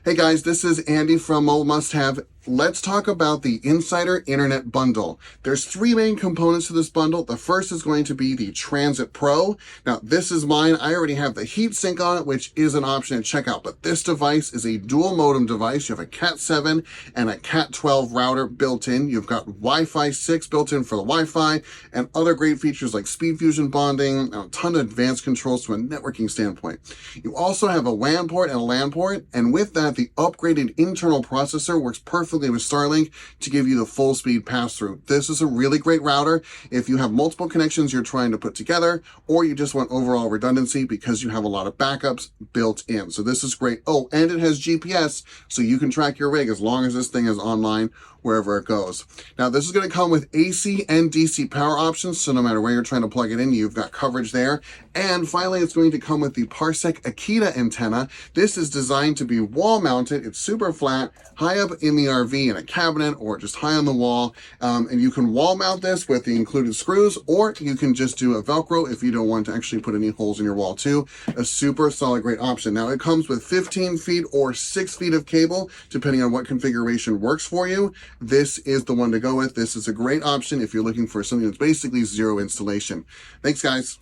Hey guys, this is Andy from Mobile Must Have. Let's talk about the Insider Internet Bundle. There's three main components to this bundle. The first is going to be the Transit Pro. Now, this is mine. I already have the heatsink on it, which is an option at checkout, but this device is a dual modem device. You have a Cat 7 and a Cat 12 router built in. You've got Wi-Fi 6 built in for the Wi-Fi and other great features like speed fusion bonding, a ton of advanced controls from a networking standpoint. You also have a WAN port and a LAN port, and with that, the upgraded internal processor works perfectly with Starlink to give you the full speed pass-through. This is a really great router if you have multiple connections you're trying to put together, or you just want overall redundancy because you have a lot of backups built in. So this is great. Oh, and it has GPS, so you can track your rig as long as this thing is online wherever it goes. Now, this is going to come with AC and DC power options, so no matter where you're trying to plug it in, you've got coverage there. And finally, it's going to come with the Parsec Akita antenna. This is designed to be wall mounted. It's super flat, high up in the RV in a cabinet or just high on the wall. And you can wall mount this with the included screws, or you can just do a Velcro if you don't want to actually put any holes in your wall too. A super solid, great option. Now, it comes with 15 feet or 6 feet of cable, depending on what configuration works for you. This is the one to go with. This is a great option if you're looking for something that's basically zero installation. Thanks, guys.